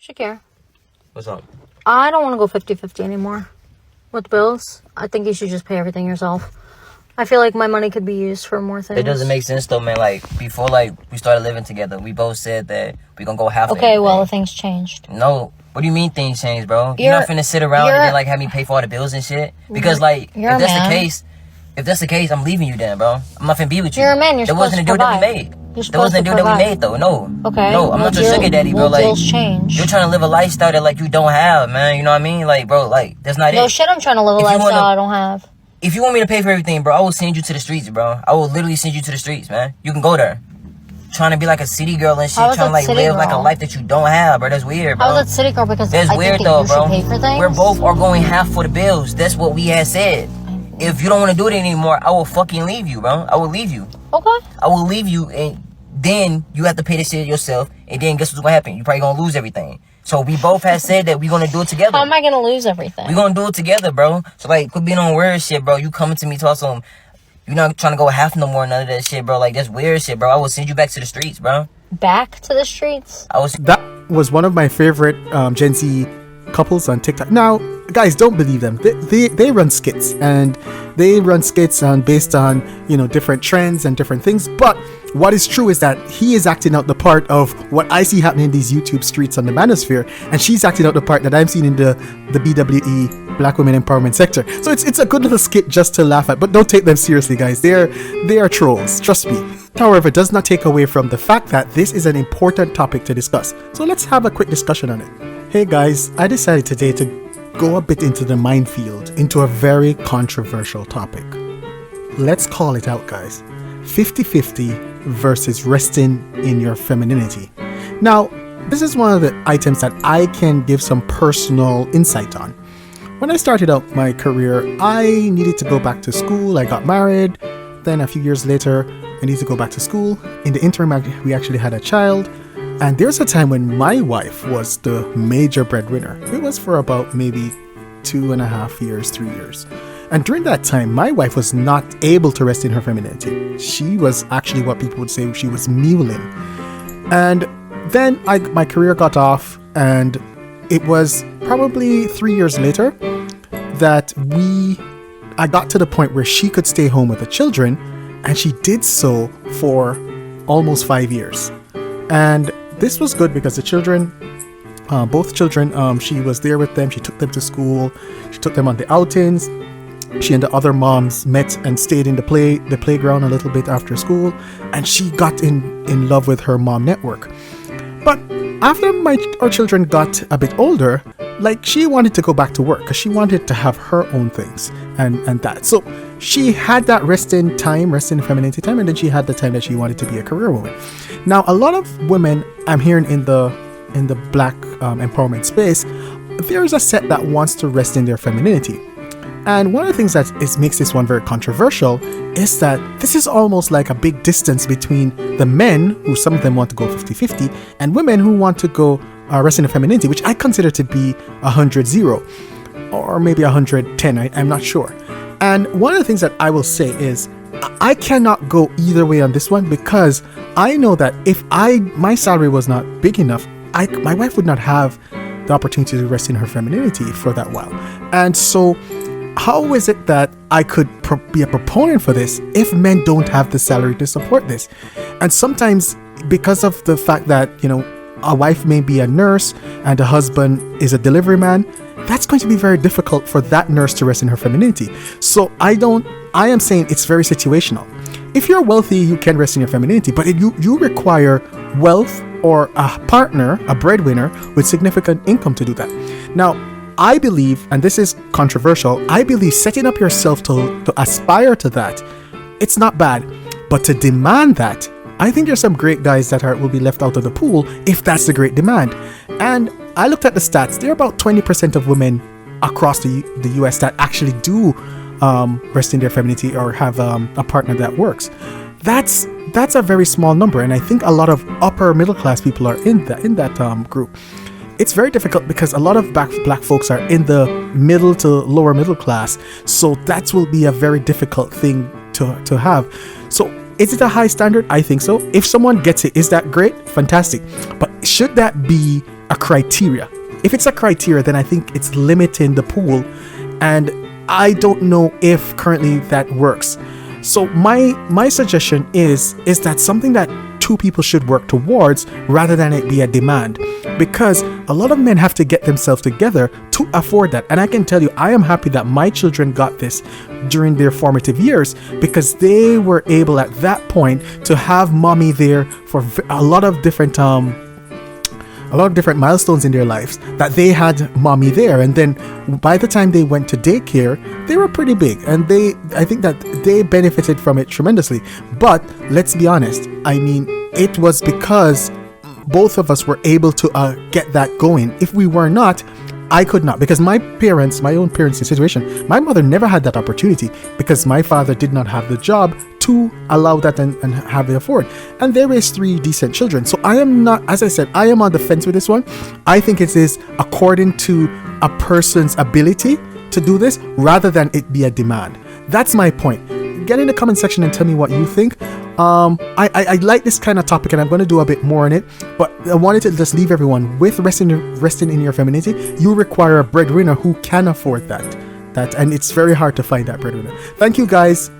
Shakir, What's up? I don't want to go 50-50 anymore with bills. I think you should just pay everything yourself. I feel like my money could be used for more things. It doesn't make sense though, man. Like before, like we started living together, we both said that we gonna go half. Okay, well, things changed. No, what do you mean things changed, bro? You're not finna sit around and then like have me pay for all the bills and shit. Because like if that's the case, I'm leaving you then, bro. I'm not finna be with you. You're a man. You're supposed to provide. That wasn't a deal that we made. That wasn't a deal that we made though. No. Okay. No, I'm not your sugar daddy, bro. Like deals change. You're trying to live a lifestyle that like you don't have, man. You know what I mean? Like, bro, like that's not it. No shit. I'm trying to live a lifestyle I don't have. If you want me to pay for everything, bro, I will send you to the streets, bro. I will literally send you to the streets, man. You can go there. Trying to be like a city girl and shit. Trying to like live like a life that you don't have, bro. That's weird, bro. I was at city girl because that's weird though, bro. Pay for things. We're both are going half for the bills. That's what we had said. If you don't want to do it anymore, I will fucking leave you, bro. I will leave you. Okay. I will leave you, and then you have to pay this shit yourself. And then guess what's gonna happen? You're probably gonna lose everything. So we both had said that we're gonna do it together. How am I gonna lose everything? We're gonna do it together, bro. So like, quit being on weird shit, bro. You coming to me talk some. You're not trying to go half no more, none of that shit, bro. Like that's weird shit, bro. I will send you back to the streets, bro. Back to the streets? That was one of my favorite Gen Z couples on TikTok. Now, guys, don't believe them. They run skits, and they run skits based on different trends and different things. But what is true is that he is acting out the part of what I see happening in these YouTube streets on the manosphere, and she's acting out the part that I'm seeing in the BWE, Black Women Empowerment sector. So it's a good little skit just to laugh at, but don't take them seriously, guys. They are trolls, trust me. However, it does not take away from the fact that this is an important topic to discuss. So let's have a quick discussion on it. Hey guys, I decided today to go a bit into the minefield, into a very controversial topic. Let's call it out, guys. 50-50 versus resting in your femininity. Now, this is one of the items that I can give some personal insight on. When I started out my career, I needed to go back to school. I got married. Then a few years later, I needed to go back to school. In the interim, we actually had a child. And there's a time when my wife was the major breadwinner. It was for about maybe 2.5 years, 3 years. And during that time, my wife was not able to rest in her femininity. She was actually what people would say she was mewling. And then my career got off, and it was probably 3 years later that I got to the point where she could stay home with the children, and she did so for almost 5 years. And this was good because the children, both children, she was there with them. She took them to school. She took them on the outings. She and the other moms met and stayed in the playground a little bit after school, and she got in love with her mom network. But after our children got a bit older, like she wanted to go back to work because she wanted to have her own things and that. So she had that resting femininity time, and then she had the time that she wanted to be a career woman. Now, a lot of women I'm hearing in the Black empowerment space, there is a set that wants to rest in their femininity. And one of the things that makes this one very controversial is that this is almost like a big distance between the men, who some of them want to go 50-50, and women who want to go rest in their femininity, which I consider to be 100-0, or maybe 110, I'm not sure. And one of the things that I will say is, I cannot go either way on this one, because I know that if my salary was not big enough, my wife would not have the opportunity to rest in her femininity for that while. And so how is it that I could be a proponent for this if men don't have the salary to support this? And sometimes, because of the fact that, a wife may be a nurse and a husband is a delivery man, that's going to be very difficult for that nurse to rest in her femininity. So I am saying it's very situational. If you're wealthy, you can rest in your femininity, but you require wealth or a partner, a breadwinner with significant income to do that. Now, I believe, and this is controversial, I believe setting up yourself to aspire to that, it's not bad. But to demand that, I think there's some great guys that will be left out of the pool if that's the great demand. And I looked at the stats. There are about 20% of women across the US that actually do rest in their femininity or have a partner that works. That's a very small number, and I think a lot of upper middle class people are in that group. It's very difficult because a lot of black folks are in the middle to lower middle class, so that will be a very difficult thing to have. So is it a high standard? I think so. If someone gets it, is that great? Fantastic. But should that be a criteria. If it's a criteria, then I think it's limiting the pool, and I don't know if currently that works. So my suggestion is that something that two people should work towards rather than it be a demand, because a lot of men have to get themselves together to afford that. And I can tell you, I am happy that my children got this during their formative years, because they were able at that point to have mommy there for a lot of different milestones in their lives, that they had mommy there. And then by the time they went to daycare, they were pretty big, and I think that they benefited from it tremendously. But let's be honest, I mean, it was because both of us were able to get that going. If we were not, I could not, because my own parents' situation, my mother never had that opportunity because my father did not have the job to allow that and have it afford. And they raised 3 decent children. So I am not, as I said, I am on the fence with this one. I think it is according to a person's ability to do this rather than it be a demand. That's my point. Get in the comment section and tell me what you think. I like this kind of topic, and I'm going to do a bit more on it, but I wanted to just leave everyone with resting in your femininity. You require a breadwinner who can afford that, and it's very hard to find that breadwinner. Thank you guys.